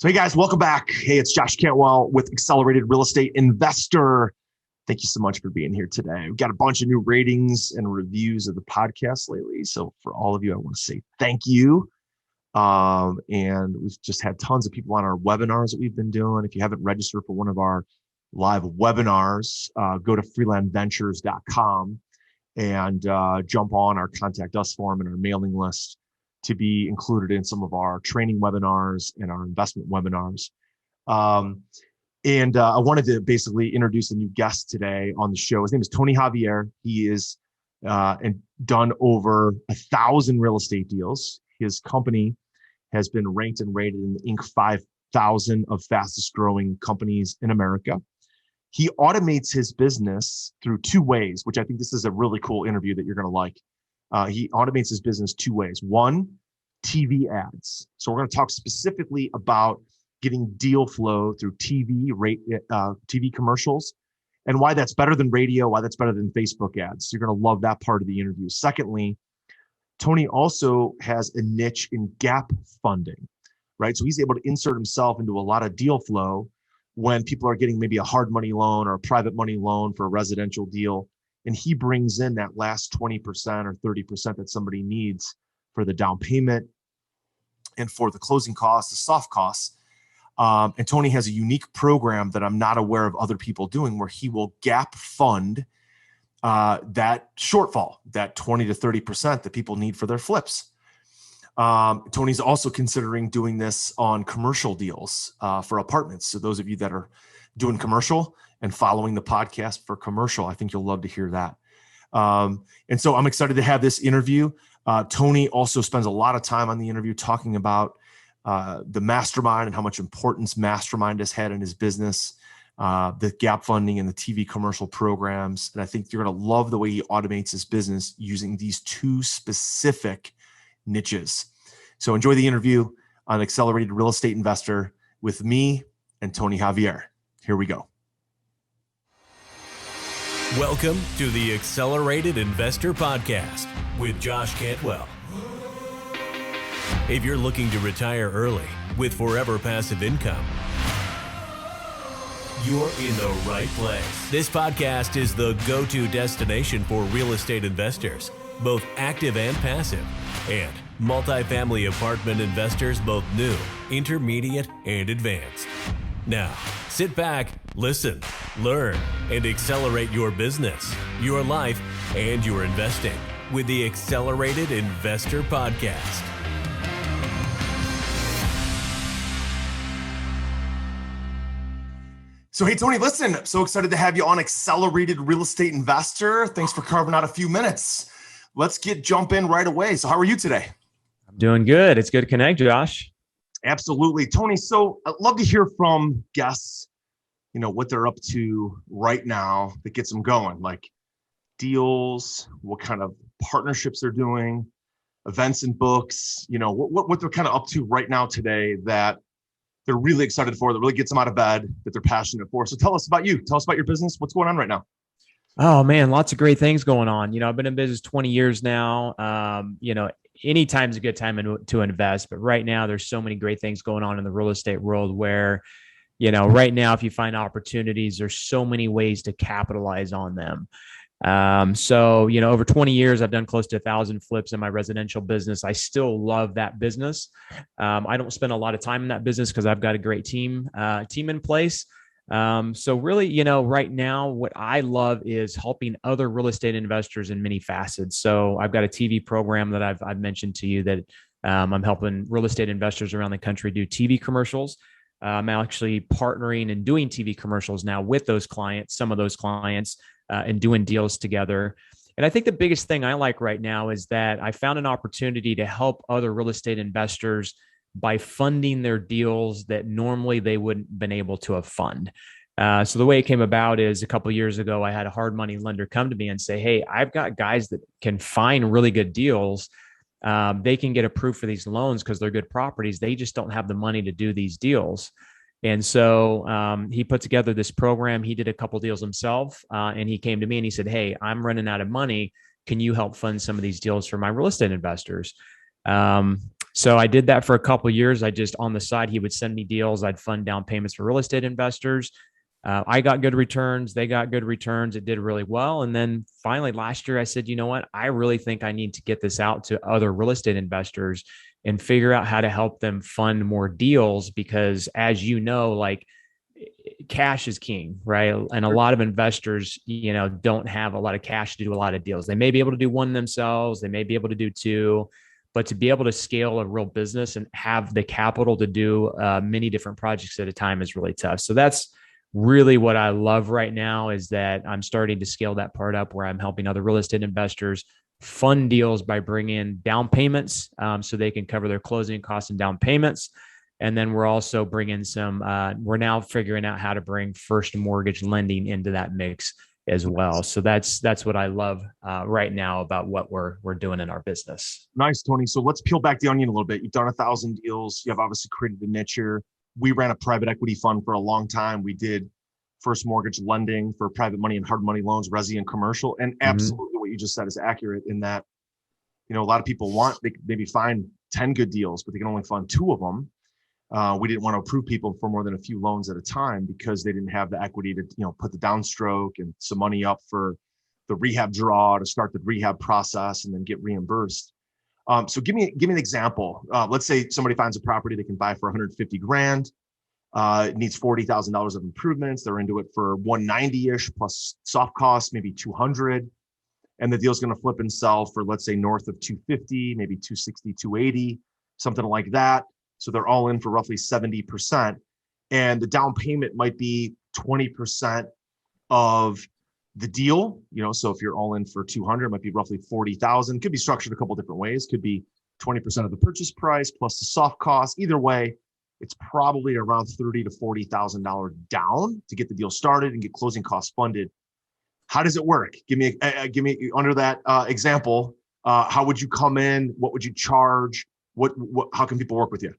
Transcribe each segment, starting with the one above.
So, hey guys, welcome back. Hey, it's Josh Cantwell with Accelerated Real Estate Investor. Thank you so much for being here today. We've got a bunch of new ratings and reviews of the podcast lately. So, for all of you, I want to say thank you. And we've just had tons of people on our webinars that we've been doing. If you haven't registered for one of our live webinars, go to freelandventures.com and jump on our contact us form and our mailing list to be included in some of our training webinars and our investment webinars. I wanted to basically introduce a new guest today on the show. His name is Tony Javier. He is and done over 1,000 real estate deals. His company has been ranked and rated in the Inc. 5000 of fastest growing companies in America. He automates his business through two ways, which I think this is a really cool interview that you're going to like. He automates his business two ways. One, TV ads. So we're going to talk specifically about getting deal flow through TV commercials, and why that's better than radio, why that's better than Facebook ads. So you're going to love that part of the interview. Secondly, Tony also has a niche in gap funding, right? So he's able to insert himself into a lot of deal flow when people are getting maybe a hard money loan or a private money loan for a residential deal. And he brings in that last 20% or 30% that somebody needs for the down payment and for the closing costs, the soft costs. And Tony has a unique program that I'm not aware of other people doing, where he will gap fund that shortfall, that 20 to 30% that people need for their flips. Tony's also considering doing this on commercial deals for apartments. So those of you that are doing commercial and following the podcast for commercial, I think you'll love to hear that. And so I'm excited to have this interview. Tony also spends a lot of time on the interview talking about the mastermind and how much importance mastermind has had in his business, the gap funding and the TV commercial programs. And I think you're going to love the way he automates his business using these two specific niches. So enjoy the interview on Accelerated Real Estate Investor with me and Tony Javier. Here we go. Welcome to the Accelerated Investor Podcast with Josh Cantwell. If you're looking to retire early with forever passive income, you're in the right place. This podcast is the go-to destination for real estate investors, both active and passive, and multifamily apartment investors, both new, intermediate, and advanced. Now, sit back, listen, learn, and accelerate your business, your life, and your investing with the Accelerated Investor Podcast. So, hey, Tony, listen, I'm so excited to have you on Accelerated Real Estate Investor. Thanks for carving out a few minutes. Let's jump in right away. So how are you today? I'm doing good. It's good to connect, Josh. Absolutely. Tony, so I'd love to hear from guests, what they're up to right now that gets them going, like deals, what kind of partnerships they're doing, events and books, what they're kind of up to right now today that they're really excited for, that really gets them out of bed, that they're passionate for. So tell us about you. Tell us about your business. What's going on right now? Oh man, lots of great things going on. I've been in business 20 years now. Anytime's a good time to invest, but right now there's so many great things going on in the real estate world where, right now, if you find opportunities, there's so many ways to capitalize on them. Over 20 years, I've done close to 1,000 flips in my residential business. I still love that business. I don't spend a lot of time in that business because I've got a great team in place. Right now, what I love is helping other real estate investors in many facets. So I've got a TV program that I've mentioned to you that I'm helping real estate investors around the country do TV commercials. I'm actually partnering and doing TV commercials now with those clients, some of those clients, and doing deals together. And I think the biggest thing I like right now is that I found an opportunity to help other real estate investors by funding their deals that normally they wouldn't been able to have fund. So the way it came about is a couple of years ago, I had a hard money lender come to me and say, hey, I've got guys that can find really good deals. They can get approved for these loans because they're good properties. They just don't have the money to do these deals. And so he put together this program. He did a couple deals himself, and he came to me and he said, hey, I'm running out of money. Can you help fund some of these deals for my real estate investors? So I did that for a couple of years. I just on the side, he would send me deals. I'd fund down payments for real estate investors. I got good returns. They got good returns. It did really well. And then finally last year, I said, you know what? I really think I need to get this out to other real estate investors and figure out how to help them fund more deals. Because as you know, like cash is king, right? And a lot of investors, don't have a lot of cash to do a lot of deals. They may be able to do one themselves. They may be able to do two, but to be able to scale a real business and have the capital to do many different projects at a time is really tough. So that's really what I love right now, is that I'm starting to scale that part up where I'm helping other real estate investors fund deals by bringing in down payments so they can cover their closing costs and down payments. And then we're also bringing we're now figuring out how to bring first mortgage lending into that mix as well. So that's what I love right now about what we're doing in our business. Nice, Tony. So let's peel back the onion a little bit. You've done 1,000 deals. You have obviously created a niche here. We ran a private equity fund for a long time. We did first mortgage lending for private money and hard money loans, resi and commercial. And absolutely what you just said is accurate in that, a lot of people they maybe find 10 good deals, but they can only fund 2 of them. We didn't want to approve people for more than a few loans at a time because they didn't have the equity to, put the downstroke and some money up for the rehab draw to start the rehab process and then get reimbursed. So give me an example. Let's say somebody finds a property they can buy for 150 grand. It needs $40,000 of improvements. They're into it for 190-ish plus soft costs, maybe 200. And the deal's going to flip and sell for, let's say, north of 250, maybe 260, 280, something like that. So they're all in for roughly 70%. And the down payment might be 20% of the deal. So if you're all in for 200, it might be roughly 40,000. Could be structured a couple different ways. Could be 20% of the purchase price plus the soft cost. Either way, it's probably around $30,000 to $40,000 down to get the deal started and get closing costs funded. How does it work? Give me under that example. How would you come in? What would you charge? How can people work with you?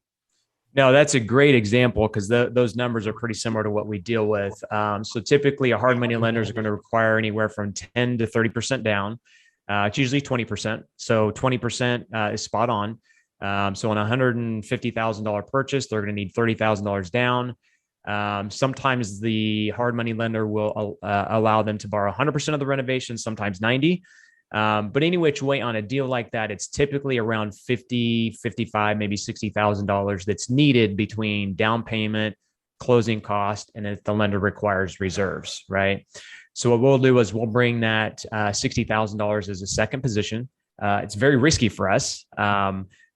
No, that's a great example because those numbers are pretty similar to what we deal with. So typically a hard money lender is going to require anywhere from 10 to 30% down. It's usually 20%. So 20% is spot on. So on a $150,000 purchase, they're going to need $30,000 down. Sometimes the hard money lender will allow them to borrow 100% of the renovation, sometimes 90. But any which way on a deal like that, it's typically around $50,000, $55,000, maybe $60,000 that's needed between down payment, closing cost, and if the lender requires reserves, right? So what we'll do is we'll bring that $60,000 as a second position. It's very risky for us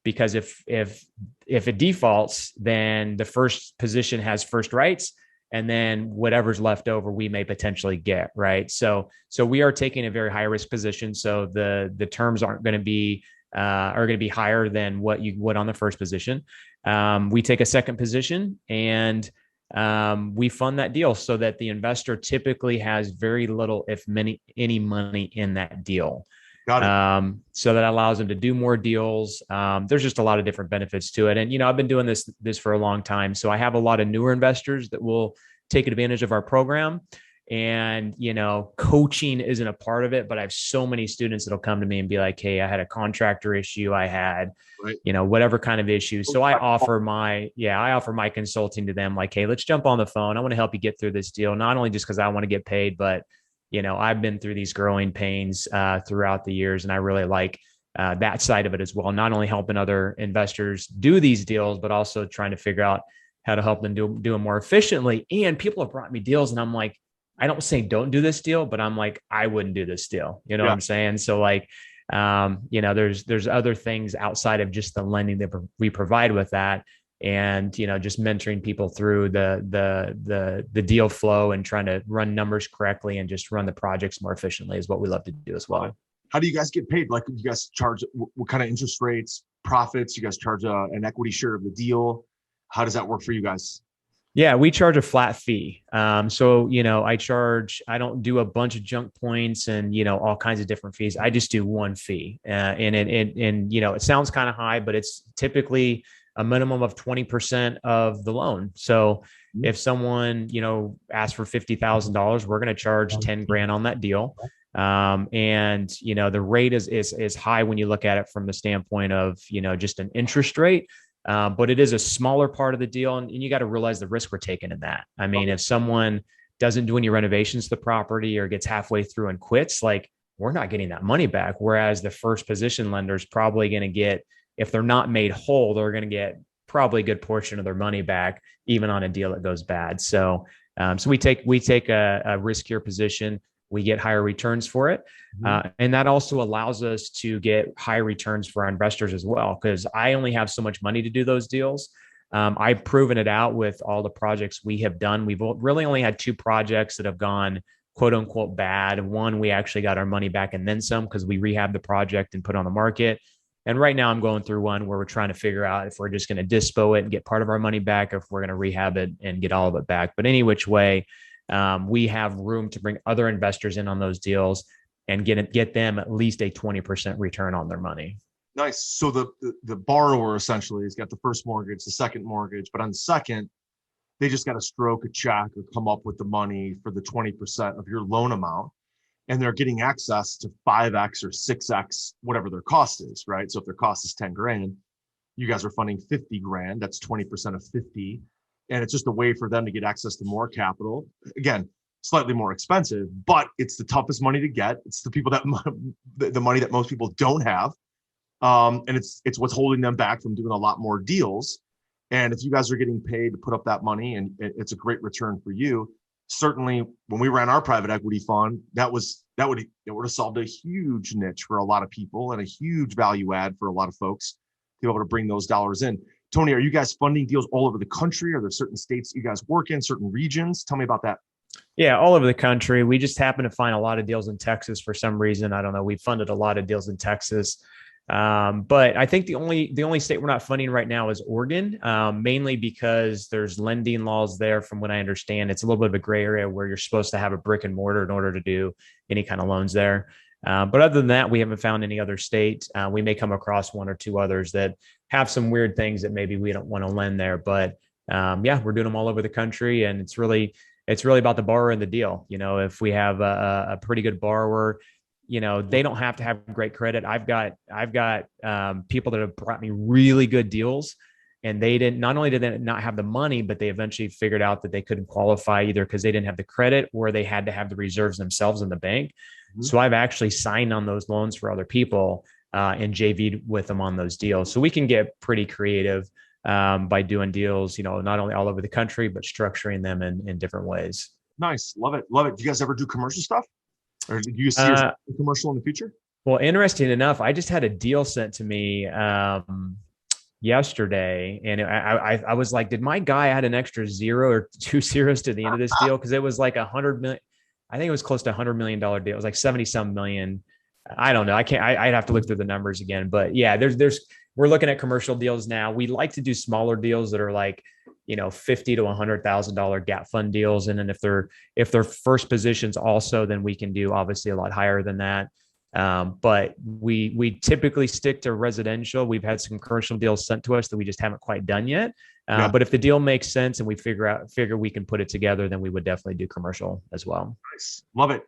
because if it defaults, then the first position has first rights. And then whatever's left over, we may potentially get, right? So we are taking a very high risk position. So the terms are going to be higher than what you would on the first position. We take a second position and we fund that deal so that the investor typically has very little, if any money in that deal. Got it. So that allows them to do more deals. There's just a lot of different benefits to it. And, I've been doing this for a long time. So I have a lot of newer investors that will take advantage of our program. And, coaching isn't a part of it, but I have so many students that'll come to me and be like, hey, I had a contractor issue. I had, whatever kind of issue. So I offer my consulting to them like, hey, let's jump on the phone. I want to help you get through this deal. Not only just because I want to get paid, but I've been through these growing pains throughout the years, and I really like that side of it as well. Not only helping other investors do these deals, but also trying to figure out how to help them do them more efficiently. And people have brought me deals, and I'm like, I don't say don't do this deal, but I'm like, I wouldn't do this deal. You know what I'm saying? So like, there's other things outside of just the lending that we provide with that. And, just mentoring people through the deal flow and trying to run numbers correctly and just run the projects more efficiently is what we love to do as well. How do you guys get paid? Like, you guys charge what kind of interest rates, profits? You guys charge an equity share of the deal? How does that work for you guys? Yeah, we charge a flat fee. So, I don't do a bunch of junk points and, all kinds of different fees. I just do one fee. And it sounds kind of high, but it's typically a minimum of 20% of the loan. So if someone, asks for $50,000, we're going to charge 10 grand on that deal. And, the rate is high when you look at it from the standpoint of, just an interest rate. But it is a smaller part of the deal. And you got to realize the risk we're taking in that. I mean, if someone doesn't do any renovations to the property or gets halfway through and quits, like, we're not getting that money back. Whereas the first position lender is probably going to get, if they're not made whole, they're going to get probably a good portion of their money back, even on a deal that goes bad. So we take a riskier position. We get higher returns for it. And that also allows us to get higher returns for our investors as well, because I only have so much money to do those deals. I've proven it out with all the projects we have done. We've really only had 2 projects that have gone quote unquote bad. One, we actually got our money back and then some, because we rehabbed the project and put it on the market. And right now I'm going through one where we're trying to figure out if we're just going to dispo it and get part of our money back, or if we're going to rehab it and get all of it back. But any which way, we have room to bring other investors in on those deals and get them at least a 20% return on their money. Nice. So the borrower essentially has got the first mortgage, the second mortgage, but on the second, they just got to stroke a check or come up with the money for the 20% of your loan amount. And they're getting access to 5X or 6X, whatever their cost is, right? So if their cost is 10 grand, you guys are funding 50 grand. That's 20% of 50. And it's just a way for them to get access to more capital. Again, slightly more expensive, but it's the toughest money to get. It's the people that the money that most people don't have. And it's what's holding them back from doing a lot more deals. And if you guys are getting paid to put up that money and it's a great return for you, certainly when we ran our private equity fund, that would have solved a huge niche for a lot of people and a huge value add for a lot of folks to be able to bring those dollars in. Tony, are you guys funding deals all over the country? Are there certain states that you guys work in, certain regions? Tell me about that. Yeah, all over the country. We just happen to find a lot of deals in Texas for some reason. I don't know. We funded a lot of deals in Texas. But I think the only state we're not funding right now is Oregon, mainly because there's lending laws there. From what I understand, it's a little bit of a gray area where you're supposed to have a brick and mortar in order to do any kind of loans there. But other than that, we haven't found any other state. We may come across 1 or 2 others that have some weird things that maybe we don't want to lend there. But yeah, we're doing them all over the country, and it's really about the borrower and the deal. If we have a pretty good borrower, they don't have to have great credit. I've got people that have brought me really good deals, and not only did they not have the money, but they eventually figured out that they couldn't qualify either because they didn't have the credit, or they had to have the reserves themselves in the bank. Mm-hmm. So I've actually signed on those loans for other people and JV'd with them on those deals. So we can get pretty creative by doing deals, not only all over the country, but structuring them in different ways. Nice. Love it. Love it. Do you guys ever do commercial stuff? Or do you see a commercial in the future? Well, interesting enough, I just had a deal sent to me yesterday, and I was like, did my guy add an extra 0 or 2 zeros to the end of this deal? Because it was like $100 million. I think it was close to $100 million deal. It was like 70 some million. I don't know. I'd have to look through the numbers again, but yeah, we're looking at commercial deals now. We like to do smaller deals that are like, $50,000 to $100,000 gap fund deals. And then if they're first positions also, then we can do obviously a lot higher than that. But we typically stick to residential. We've had some commercial deals sent to us that we just haven't quite done yet. Yeah. But if the deal makes sense and we figure we can put it together, then we would definitely do commercial as well. Nice. Love it.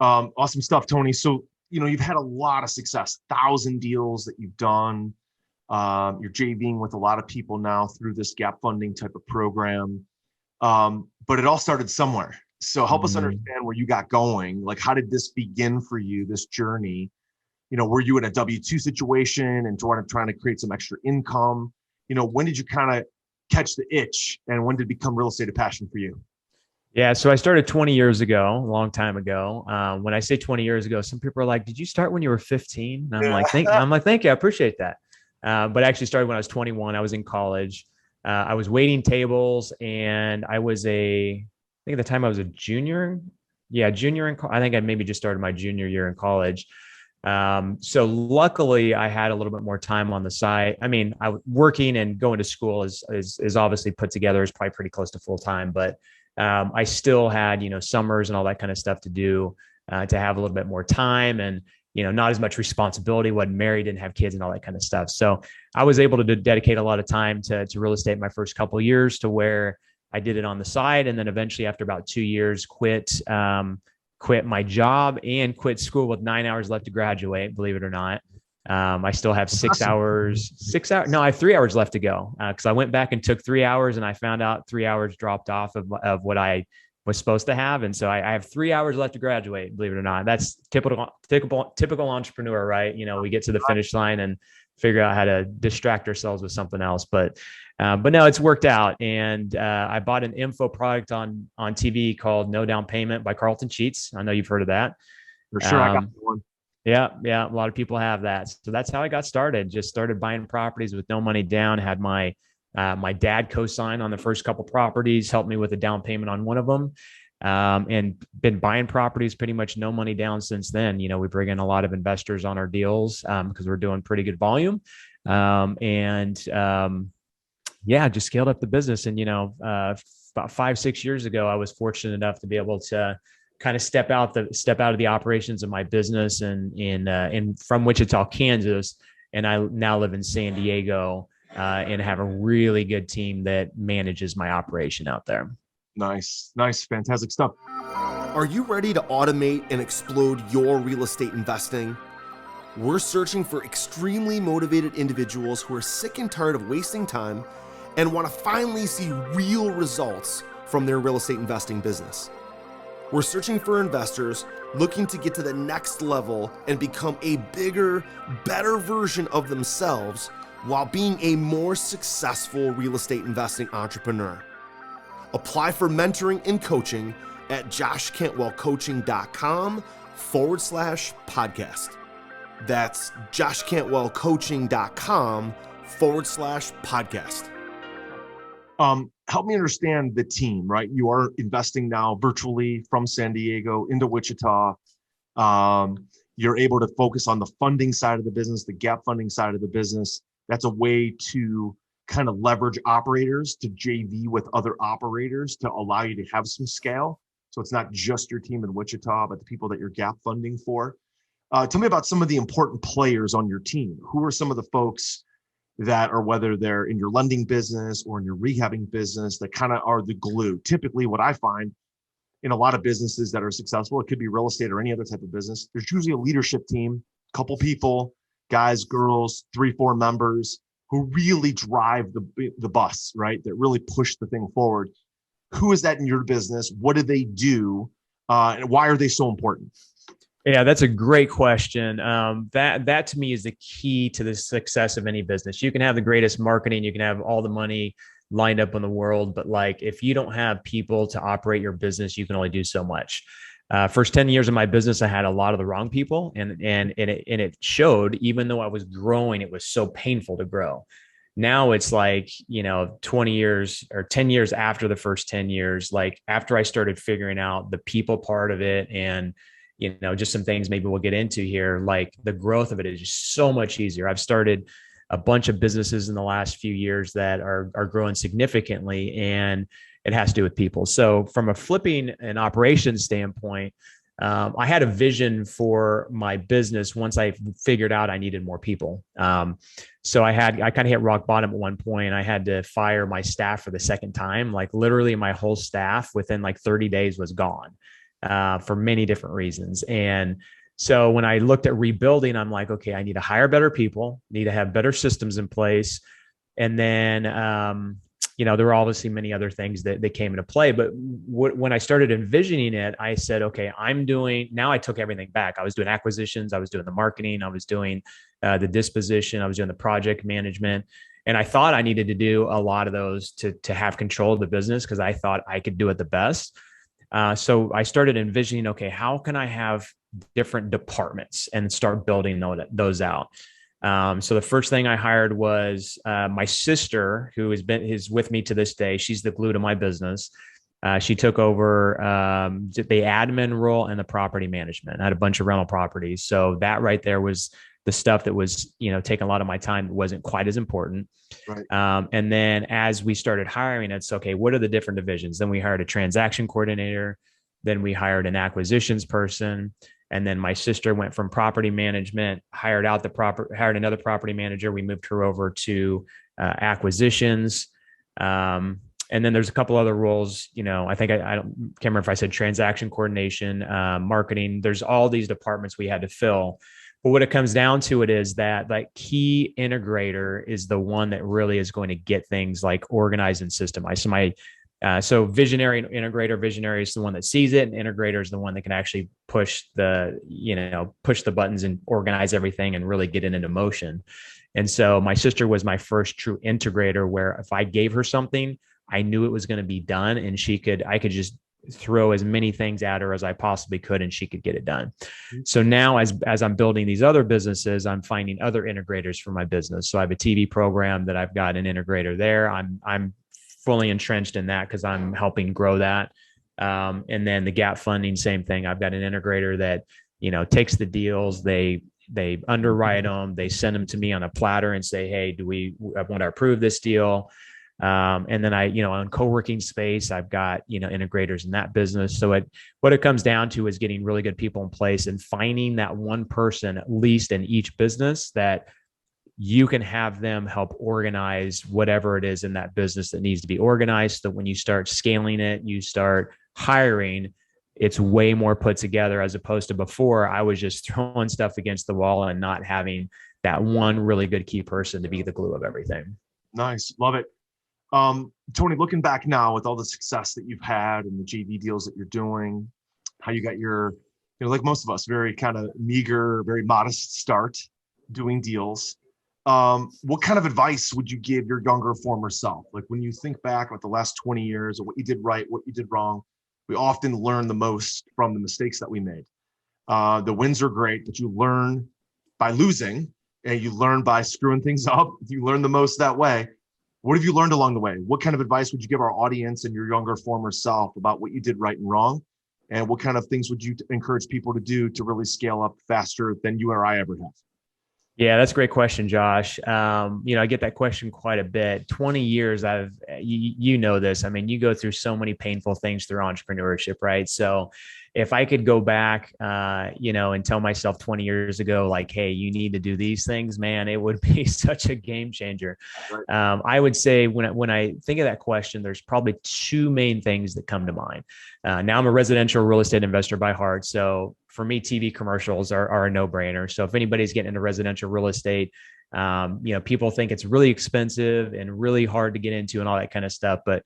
Awesome stuff, Tony. So, you've had a lot of success, 1,000 deals that you've done. You're JVing with a lot of people now through this gap funding type of program. But it all started somewhere. So help us understand where you got going. Like, how did this begin for you, this journey? Were you in a W-2 situation and trying to create some extra income? When did you kind of catch the itch, and when did it become real estate a passion for you? Yeah. So I started 20 years ago, a long time ago. When I say 20 years ago, some people are like, did you start when you were 15? And I'm like, thank you. I appreciate that. But I actually started when I was 21. I was in college. I was waiting tables, and I think at the time I was a junior. Yeah. Junior. I think I maybe just started my junior year in college. So luckily I had a little bit more time on the side. I mean, working and going to school is obviously put together is probably pretty close to full time, but I still had, summers and all that kind of stuff to do, to have a little bit more time and, not as much responsibility, wasn't married, didn't have kids and all that kind of stuff. So I was able to dedicate a lot of time to real estate my first couple of years, to where I did it on the side. And then eventually after about 2 years, quit quit my job and quit school with 9 hours left to graduate, believe it or not. I still have 6 hours. No, I have 3 hours left to go. Cause I went back and took 3 hours and I found out 3 hours dropped off of what I was supposed to have. And so I have 3 hours left to graduate, believe it or not. That's typical entrepreneur, right? We get to the finish line and figure out how to distract ourselves with something else. But no, it's worked out. And I bought an info product on TV called No Down Payment by Carlton Cheats. I know you've heard of that. For sure. I got one. Yeah. A lot of people have that. So that's how I got started. Just started buying properties with no money down. Had my dad co-sign on the first couple properties, helped me with a down payment on one of them, and been buying properties pretty much no money down since then. We bring in a lot of investors on our deals because we're doing pretty good volume, just scaled up the business. And about 5-6 years ago, I was fortunate enough to be able to kind of step out of the operations of my business and from Wichita, Kansas, and I now live in San Diego. And have a really good team that manages my operation out there. Nice. Fantastic stuff. Are you ready to automate and explode your real estate investing? We're searching for extremely motivated individuals who are sick and tired of wasting time and want to finally see real results from their real estate investing business. We're searching for investors looking to get to the next level and become a bigger, better version of themselves while being a more successful real estate investing entrepreneur. Apply for mentoring and coaching at joshcantwellcoaching.com/podcast. That's joshcantwellcoaching.com/podcast. Help me understand the team, right? You are investing now virtually from San Diego into Wichita. You're able to focus on the funding side of the business, the gap funding side of the business. That's a way to kind of leverage operators to JV with other operators to allow you to have some scale. So it's not just your team in Wichita, but the people that you're gap funding for. Tell me about some of the important players on your team. Who are some of the folks that are, whether they're in your lending business or in your rehabbing business, that kind of are the glue? Typically what I find in a lot of businesses that are successful, it could be real estate or any other type of business, there's usually a leadership team, a couple people, guys, girls, 3-4 members who really drive the bus, right? That really push the thing forward. Who is that in your business? What do they do? And why are they so important? Yeah, that's a great question. That to me is the key to the success of any business. You can have the greatest marketing, you can have all the money lined up in the world, but if you don't have people to operate your business, you can only do so much. First 10 years of my business, I had a lot of the wrong people, and it showed. Even though I was growing, it was so painful to grow. Now it's 20 years or 10 years after the first 10 years, after I started figuring out the people part of it, and just some things maybe we'll get into here, the growth of it is just so much easier. I've started a bunch of businesses in the last few years that are growing significantly, and it has to do with people. So from a flipping and operations standpoint, I had a vision for my business once I figured out I needed more people. So I kind of hit rock bottom at one point. I had to fire my staff for the second time. Literally my whole staff within 30 days was gone for many different reasons. And so when I looked at rebuilding, I'm like, okay, I need to hire better people, need to have better systems in place. And then, there were obviously many other things that came into play. But when I started envisioning it, I said, okay, now I took everything back. I was doing acquisitions. I was doing the marketing. I was doing the disposition. I was doing the project management. And I thought I needed to do a lot of those to have control of the business because I thought I could do it the best. So I started envisioning, okay, how can I have different departments and start building those out? So the first thing I hired was my sister, who is with me to this day. She's the glue to my business. She took over the admin role and the property management. I had a bunch of rental properties. So that right there was the stuff that was, taking a lot of my time. It wasn't quite as important. Right. And then as we started hiring, it's okay, what are the different divisions? Then we hired a transaction coordinator. Then we hired an acquisitions person. And then my sister went from property management, hired another property manager. We moved her over to acquisitions. And And then there's a couple other roles, I think I can't remember if I said transaction coordination, marketing. There's all these departments we had to fill. But what it comes down to it is that like key integrator is the one that really is going to get things like organized and systemized. So visionary and integrator, visionary is the one that sees it, and integrator is the one that can actually push the buttons and organize everything and really get it into motion. And so my sister was my first true integrator, where if I gave her something, I knew it was going to be done, and I could just throw as many things at her as I possibly could, and she could get it done. So now as I'm building these other businesses, I'm finding other integrators for my business. So I have a TV program that I've got an integrator there. I'm fully entrenched in that because I'm helping grow that. And then the gap funding, same thing. I've got an integrator that, takes the deals, they underwrite them, they send them to me on a platter and say, hey, I want to approve this deal. And then on co-working space, I've got, integrators in that business. So what it comes down to is getting really good people in place and finding that one person, at least in each business, that you can have them help organize whatever it is in that business that needs to be organized. So when you start scaling it, you start hiring, it's way more put together, as opposed to before I was just throwing stuff against the wall and not having that one really good key person to be the glue of everything. Nice. Love it. Tony, looking back now with all the success that you've had and the JV deals that you're doing, how you got your, like most of us, very kind of meager, very modest start doing deals. What kind of advice would you give your younger former self? Like when you think back about the last 20 years of what you did right, what you did wrong, we often learn the most from the mistakes that we made. The wins are great, but you learn by losing, and you learn by screwing things up. You learn the most that way. What have you learned along the way? What kind of advice would you give our audience and your younger former self about what you did right and wrong? And what kind of things would you encourage people to do to really scale up faster than you or I ever have? Yeah, that's a great question, Josh. I get that question quite a bit. 20 years, you know this. I mean, you go through so many painful things through entrepreneurship, right? So if I could go back, and tell myself 20 years ago, like, hey, you need to do these things, man, it would be such a game changer. Right. I would say when I think of that question, there's probably two main things that come to mind. Now I'm a residential real estate investor by heart. So for me, TV commercials are a no-brainer. So if anybody's getting into residential real estate, people think it's really expensive and really hard to get into and all that kind of stuff. But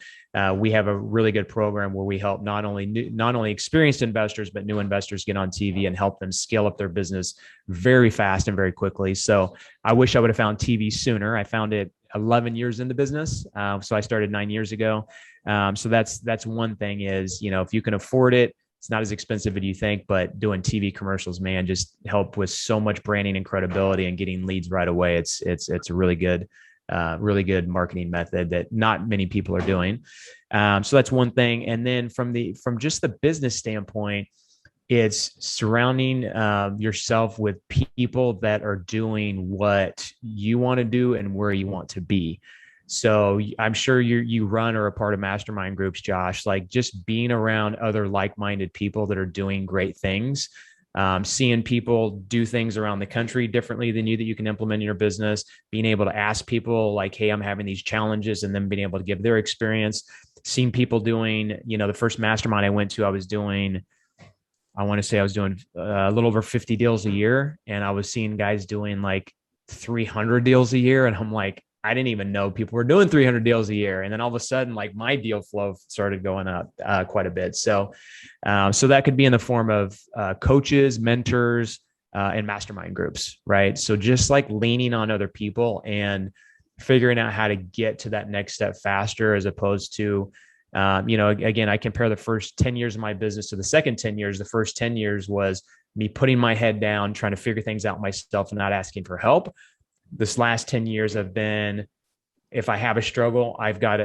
we have a really good program where we help not only experienced investors, but new investors get on TV and help them scale up their business very fast and very quickly. So I wish I would have found TV sooner. I found it 11 years in the business. So I started 9 years ago. So that's one thing is, if you can afford it, it's not as expensive as you think, but doing TV commercials, man, just help with so much branding and credibility and getting leads right away. It's a really good marketing method that not many people are doing. So that's one thing. And then from just the business standpoint, it's surrounding yourself with people that are doing what you want to do and where you want to be. So I'm sure you run or are a part of mastermind groups, Josh, like just being around other like-minded people that are doing great things, seeing people do things around the country differently than you that you can implement in your business, being able to ask people like, hey, I'm having these challenges, and then being able to give their experience, seeing people doing, the first mastermind I went to, I was doing a little over 50 deals a year. And I was seeing guys doing like 300 deals a year. And I'm like, I didn't even know people were doing 300 deals a year. And then all of a sudden, like my deal flow started going up quite a bit. So that could be in the form of coaches, mentors, and mastermind groups, right? So just like leaning on other people and figuring out how to get to that next step faster, as opposed to, again, I compare the first 10 years of my business to the second 10 years. The first 10 years was me putting my head down, trying to figure things out myself and not asking for help. This last 10 years have been, if I have a struggle, I've got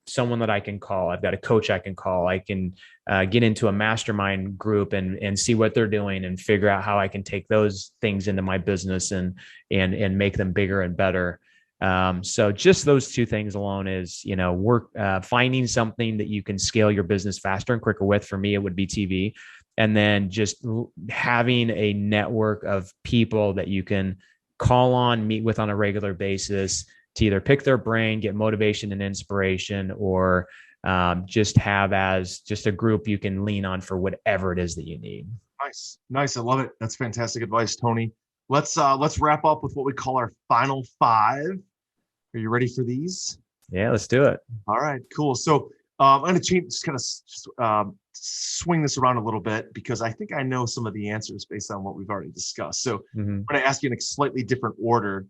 someone that I can call. I've got a coach I can call. I can get into a mastermind group and see what they're doing and figure out how I can take those things into my business and make them bigger and better. So just those two things alone is, finding something that you can scale your business faster and quicker with. For me, it would be TV. And then just having a network of people that you can call on, meet with on a regular basis to either pick their brain, get motivation and inspiration, or just have as just a group you can lean on for whatever it is that you need. Nice. I love it. That's fantastic advice, Tony. Let's wrap up with what we call our final 5. Are you ready for these? Yeah, let's do it. All right, cool. So I'm going to change, just kind of swing this around a little bit because I think I know some of the answers based on what we've already discussed. So I'm going to ask you in a slightly different order.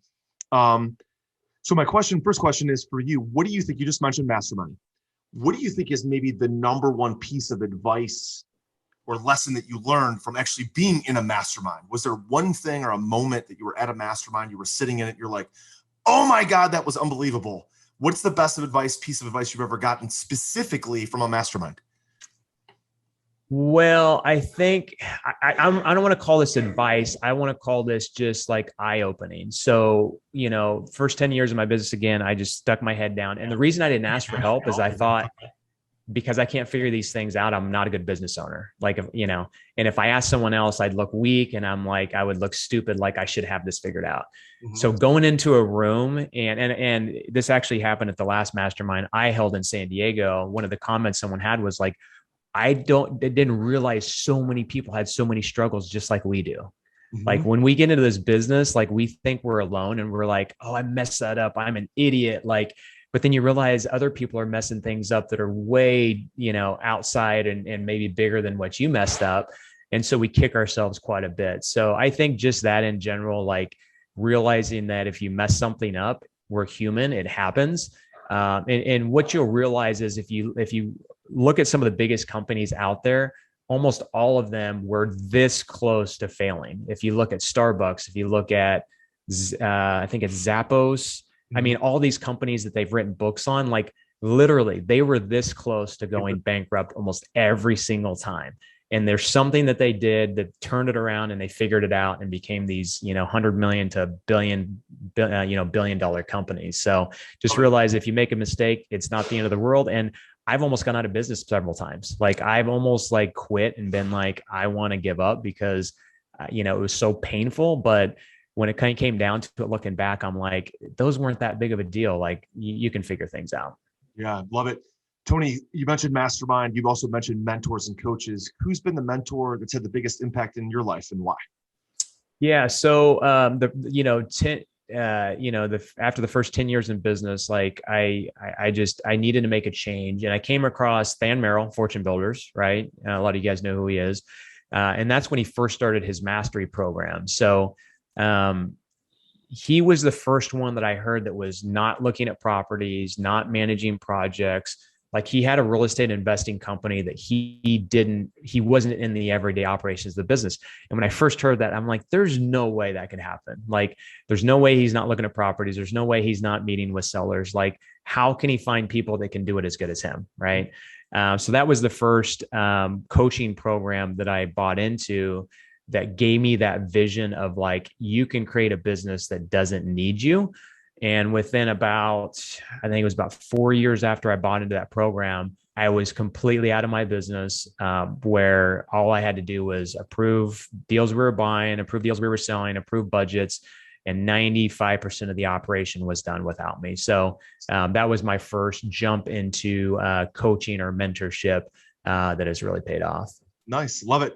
So my first question is for you. What do you think? You just mentioned mastermind. What do you think is maybe the number one piece of advice or lesson that you learned from actually being in a mastermind? Was there one thing or a moment that you were at a mastermind, you were sitting in it, you're like, oh my God, that was unbelievable. What's the best piece of advice you've ever gotten specifically from a mastermind? Well, I think I don't want to call this advice. I want to call this just like eye-opening. So, first 10 years of my business, again, I just stuck my head down. And the reason I didn't ask for help is I thought, because I can't figure these things out, I'm not a good business owner. And if I asked someone else, I'd look weak and I would look stupid, like I should have this figured out. Mm-hmm. So going into a room and this actually happened at the last mastermind I held in San Diego. One of the comments someone had was like, I didn't realize so many people had so many struggles just like we do. Mm-hmm. Like when we get into this business, like we think we're alone and we're like, oh, I messed that up. I'm an idiot. But then you realize other people are messing things up that are way, outside and maybe bigger than what you messed up. And so we kick ourselves quite a bit. So I think just that in general, like realizing that if you mess something up, we're human, it happens. And what you'll realize is if you look at some of the biggest companies out there, almost all of them were this close to failing. If you look at Starbucks, if you look at, I think it's Zappos, I mean, all these companies that they've written books on, like literally they were this close to going bankrupt almost every single time. And there's something that they did that turned it around and they figured it out and became these, $100 million to billion dollar companies. So just realize if you make a mistake, it's not the end of the world. And I've almost gone out of business several times. Like I've almost quit and been like, I want to give up because, it was so painful. But when it kind of came down to it, looking back, I'm like, those weren't that big of a deal. Like you can figure things out. Yeah, love it. Tony, you mentioned mastermind. You've also mentioned mentors and coaches. Who's been the mentor that's had the biggest impact in your life and why? Yeah. So, after the first 10 years in business, like I needed to make a change, and I came across Than Merrill, Fortune Builders, right? A lot of you guys know who he is. And that's when he first started his mastery program. So, he was the first one that I heard that was not looking at properties, not managing projects. Like he had a real estate investing company that he wasn't in the everyday operations of the business. And when I first heard that, I'm like, there's no way that could happen. Like, there's no way he's not looking at properties. There's no way he's not meeting with sellers. Like, how can he find people that can do it as good as him? Right. So that was the first coaching program that I bought into that gave me that vision of like, you can create a business that doesn't need you. And within I think it was about 4 years after I bought into that program, I was completely out of my business, where all I had to do was approve deals we were buying, approve deals we were selling, approve budgets, and 95% of the operation was done without me. So that was my first jump into coaching or mentorship that has really paid off. Nice. Love it.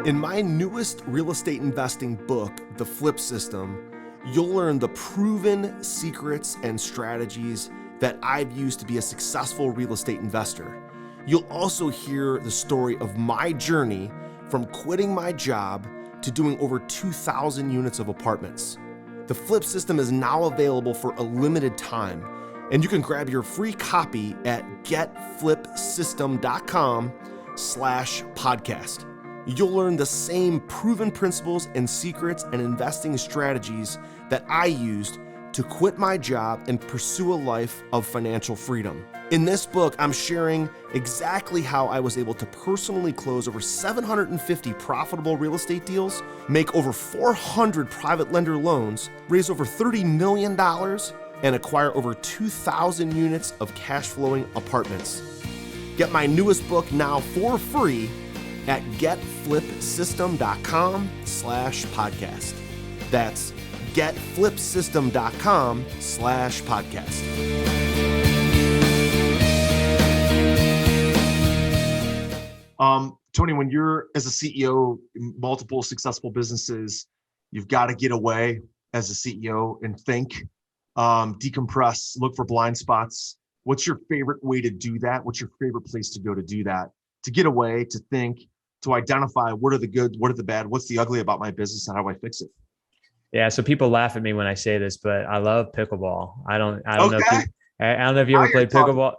In my newest real estate investing book, The Flip System, you'll learn the proven secrets and strategies that I've used to be a successful real estate investor. You'll also hear the story of my journey from quitting my job to doing over 2,000 units of apartments. The Flip System is now available for a limited time, and you can grab your free copy at getflipsystem.com/podcast. You'll learn the same proven principles and secrets and investing strategies that I used to quit my job and pursue a life of financial freedom. In this book, I'm sharing exactly how I was able to personally close over 750 profitable real estate deals, make over 400 private lender loans, raise over $30 million, and acquire over 2,000 units of cash flowing apartments. Get my newest book now for free at getflipsystem.com/podcast. That's getflipsystem.com/podcast. Tony, when you're as a CEO, in multiple successful businesses, you've got to get away as a CEO and think, decompress, look for blind spots. What's your favorite way to do that? What's your favorite place to go to do that? To get away, to think, to identify what are the good, what are the bad, what's the ugly about my business, and how do I fix it? Yeah. So people laugh at me when I say this, but I love pickleball. I don't know Okay. I don't know if you Now ever you're played pickleball.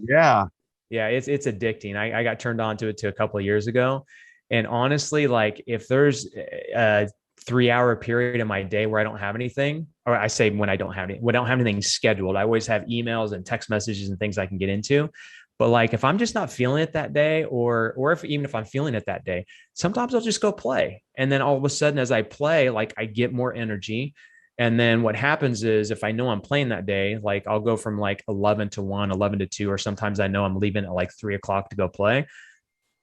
yeah. Yeah, it's addicting. I got turned on to it a couple of years ago. And honestly, like if there's a 3 hour period in my day where I don't have anything, or I say when I don't have anything scheduled, I always have emails and text messages and things I can get into. But like if I'm just not feeling it that day, or if even if I'm feeling it that day, sometimes I'll just go play. And then all of a sudden, as I play, like I get more energy. And then what happens is if I know I'm playing that day, like I'll go from like 11 to 1, 11 to 2, or sometimes I know I'm leaving at like 3 o'clock to go play.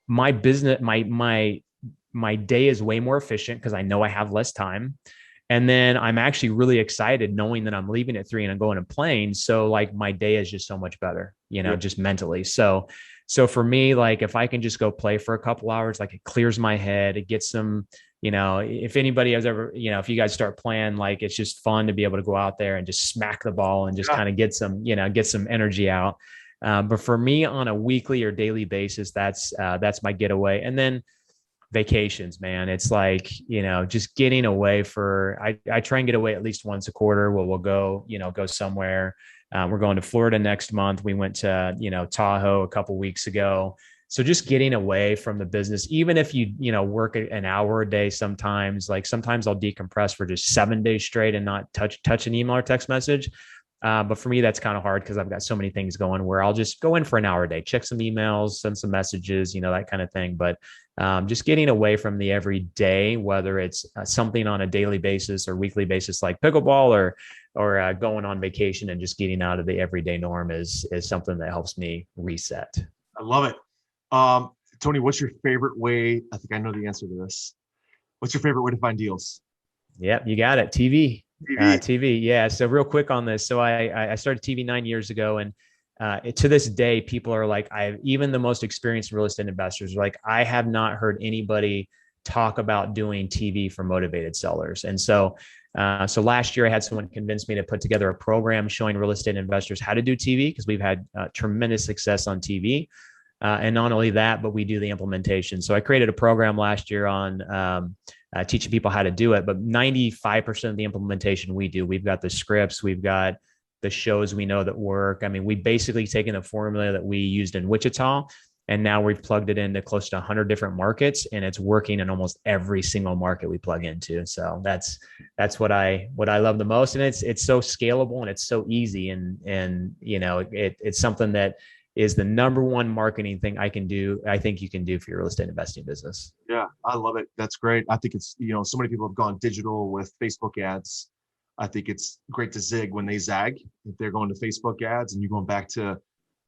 My business, my day is way more efficient because I know I have less time. And then I'm actually really excited knowing that I'm leaving at 3 and I'm going and playing. So like my day is just so much better, just mentally. So for me, like if I can just go play for a couple hours, like it clears my head, it gets some, if anybody has ever, if you guys start playing, like it's just fun to be able to go out there and just smack the ball and just kind of get some energy out. But for me on a weekly or daily basis, that's my getaway. And then vacations, man, it's like, just getting away I try and get away at least once a quarter where we'll go somewhere. We're going to Florida next month. We went to, Tahoe a couple weeks ago. So just getting away from the business, even if you work an hour a day, sometimes I'll decompress for just 7 days straight and not touch an email or text message. But for me, that's kind of hard because I've got so many things going where I'll just go in for an hour a day, check some emails, send some messages, that kind of thing. But just getting away from the everyday, whether it's something on a daily basis or weekly basis, like pickleball or going on vacation, and just getting out of the everyday norm is something that helps me reset. I love it. Tony, what's your favorite way? I think I know the answer to this. What's your favorite way to find deals? Yep, you got it. TV. TV. Yeah. So real quick on this. So I started TV 9 years ago, and to this day, people are like, even the most experienced real estate investors are like, I have not heard anybody talk about doing TV for motivated sellers. And so last year I had someone convince me to put together a program showing real estate investors how to do TV, because we've had tremendous success on TV. And not only that, but we do the implementation. So I created a program last year on teaching people how to do it. But 95% of the implementation we do, we've got the scripts, we've got the shows we know that work. I mean, we basically taken the formula that we used in Wichita, and now we've plugged it into close to 100 different markets, and it's working in almost every single market we plug into. So that's what I love the most. And it's so scalable and it's so easy. And it's something that is the number one marketing thing I think you can do for your real estate investing business. Yeah, I love it. That's great. I think it's, so many people have gone digital with Facebook ads. I think it's great to zig when they zag. If they're going to Facebook ads and you're going back to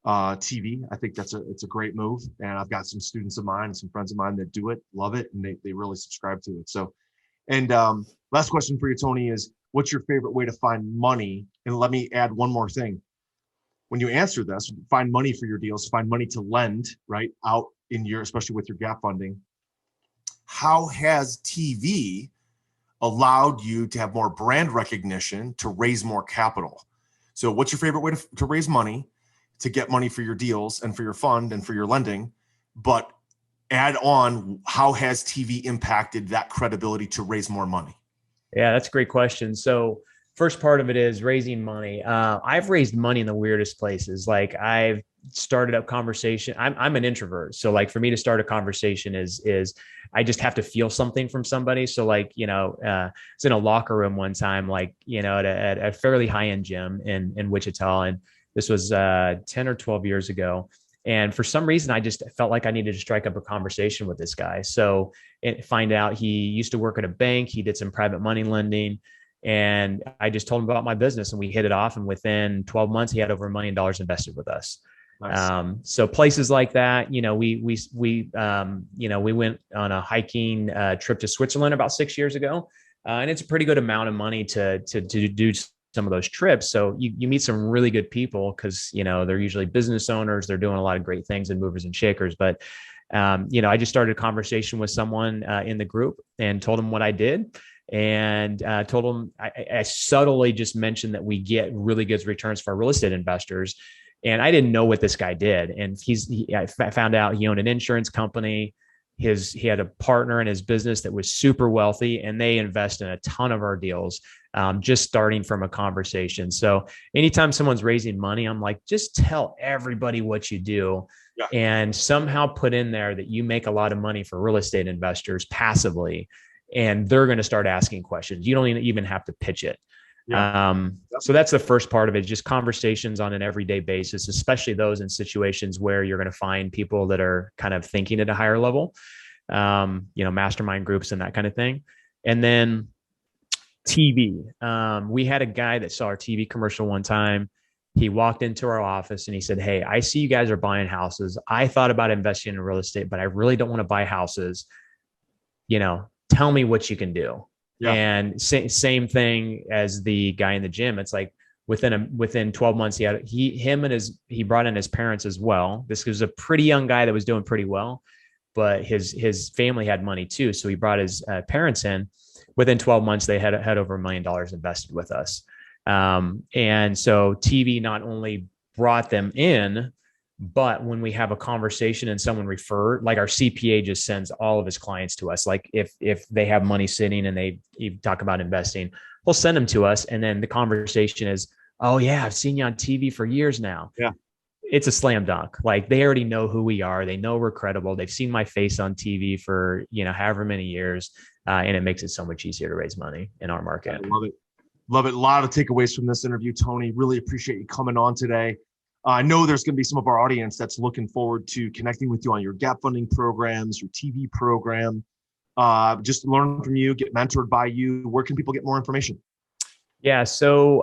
TV, I think it's a great move. And I've got some students of mine and some friends of mine that do it, love it, and they really subscribe to it. So, and last question for you, Tony, is what's your favorite way to find money? And let me add one more thing. When you answer this, find money for your deals, find money to lend, right, out in especially with your gap funding. How has TV allowed you to have more brand recognition to raise more capital? So what's your favorite way to raise money, to get money for your deals and for your fund and for your lending? But add on, how has TV impacted that credibility to raise more money? Yeah, that's a great question. So first part of it is raising money. I've raised money in the weirdest places. Like I've started up conversation. I'm an introvert. So like for me to start a conversation is I just have to feel something from somebody. So like, it's in a locker room one time, like, at a fairly high-end gym in Wichita. And this was 10 or 12 years ago. And for some reason, I just felt like I needed to strike up a conversation with this guy. So find out he used to work at a bank. He did some private money lending. And I just told him about my business and we hit it off. And within 12 months, he had over $1 million invested with us. Nice. So places like that, we went on a hiking trip to Switzerland about 6 years ago. And it's a pretty good amount of money to do some of those trips. So you meet some really good people because, they're usually business owners. They're doing a lot of great things and movers and shakers. But, I just started a conversation with someone in the group and told them what I did. And told them, I subtly just mentioned that we get really good returns for our real estate investors. And I didn't know what this guy did. And I found out he owned an insurance company. He had a partner in his business that was super wealthy, and they invest in a ton of our deals, just starting from a conversation. So anytime someone's raising money, I'm like, just tell everybody what you do. Yeah. And somehow put in there that you make a lot of money for real estate investors passively, and they're going to start asking questions. You don't even have to pitch it. Yeah. So that's the first part of it, just conversations on an everyday basis, especially those in situations where you're going to find people that are kind of thinking at a higher level, mastermind groups and that kind of thing. And then TV. We had a guy that saw our TV commercial one time. He walked into our office and he said, "Hey, I see you guys are buying houses. I thought about investing in real estate, but I really don't want to buy houses. Tell me what you can do." Yeah. And same thing as the guy in the gym. It's like within 12 months, he brought in his parents as well. This was a pretty young guy that was doing pretty well, but his family had money too. So he brought his parents in. Within 12 months, they had over $1 million invested with us. And so TV not only brought them in, but when we have a conversation and someone referred, like our CPA just sends all of his clients to us. Like if they have money sitting and you talk about investing, we'll send them to us. And then the conversation is, "Oh yeah, I've seen you on TV for years now." Yeah. It's a slam dunk. Like they already know who we are. They know we're credible. They've seen my face on TV for, however many years. And it makes it so much easier to raise money in our market. I love it. Love it. A lot of takeaways from this interview, Tony. Really appreciate you coming on today. I know there's going to be some of our audience that's looking forward to connecting with you on your gap funding programs, your TV program, just learn from you, get mentored by you. Where can people get more information? Yeah. So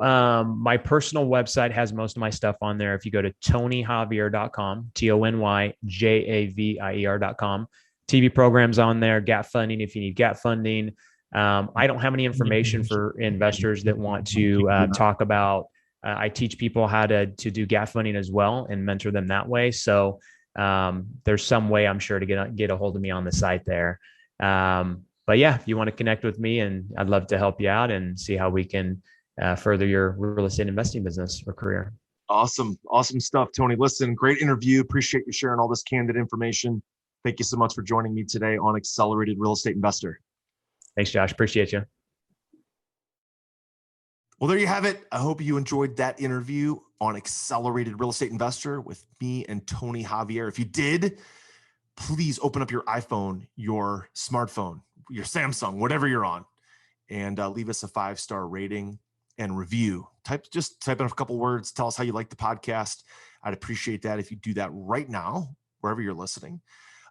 my personal website has most of my stuff on there. If you go to tonyjavier.com, TonyJavier.com, TV programs on there, gap funding, if you need gap funding. I don't have any information for investors that want to talk about. I teach people how to do gap funding as well and mentor them that way. So there's some way I'm sure to get a hold of me on the site there. But yeah, if you want to connect with me, and I'd love to help you out and see how we can further your real estate investing business or career. Awesome. Awesome stuff, Tony. Listen, great interview. Appreciate you sharing all this candid information. Thank you so much for joining me today on Accelerated Real Estate Investor. Thanks, Josh. Appreciate you. Well, there you have it. I hope you enjoyed that interview on Accelerated Real Estate Investor with me and Tony Javier. If you did, please open up your iPhone, your smartphone, your Samsung, whatever you're on, and leave us a 5-star rating and review. Type in a couple words. Tell us how you like the podcast. I'd appreciate that if you do that right now, wherever you're listening.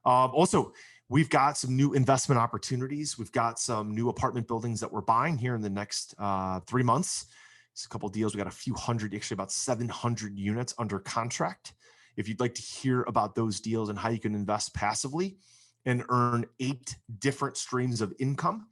Also, we've got some new investment opportunities. We've got some new apartment buildings that we're buying here in the next 3 months. It's a couple of deals. We got a few hundred, actually about 700 units under contract. If you'd like to hear about those deals and how you can invest passively and earn 8 different streams of income,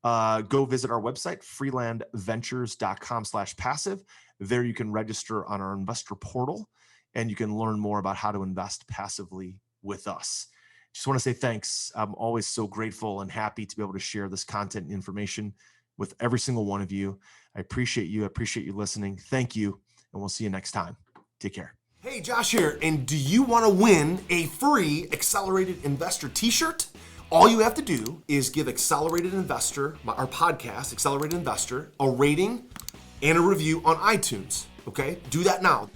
go visit our website, freelandventures.com/passive. There you can register on our investor portal and you can learn more about how to invest passively with us. Just want to say thanks. I'm always so grateful and happy to be able to share this content and information with every single one of you. I appreciate you. I appreciate you listening. Thank you. And we'll see you next time. Take care. Hey, Josh here. And do you want to win a free Accelerated Investor t-shirt? All you have to do is give Accelerated Investor, our podcast, Accelerated Investor, a rating and a review on iTunes. Okay? Do that now.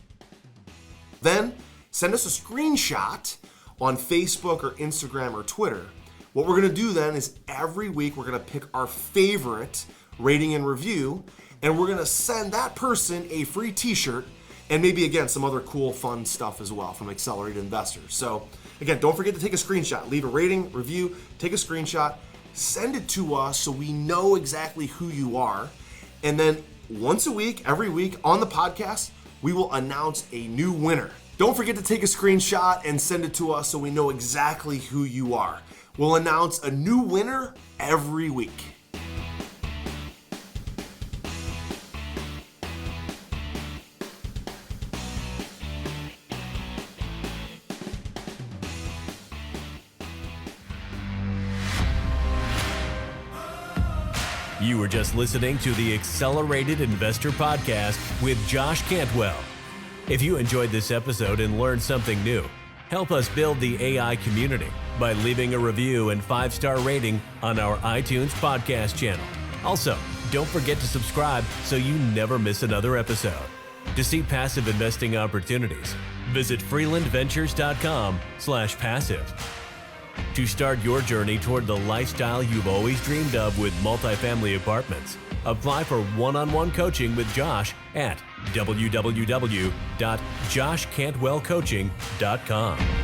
Then send us a screenshot on Facebook or Instagram or Twitter. What we're going to do then is every week we're going to pick our favorite rating and review, and we're going to send that person a free t-shirt and maybe, again, some other cool, fun stuff as well from Accelerated Investors. So, again, don't forget to take a screenshot. Leave a rating, review, take a screenshot, send it to us so we know exactly who you are. And then once a week, every week on the podcast, we will announce a new winner. Don't forget to take a screenshot and send it to us so we know exactly who you are. We'll announce a new winner every week. You were just listening to the Accelerated Investor Podcast with Josh Cantwell. If you enjoyed this episode and learned something new, help us build the AI community by leaving a review and 5-star rating on our iTunes podcast channel. Also, don't forget to subscribe so you never miss another episode. To see passive investing opportunities, visit freelandventures.com/passive. To start your journey toward the lifestyle you've always dreamed of with multifamily apartments, apply for one-on-one coaching with Josh at www.joshcantwellcoaching.com.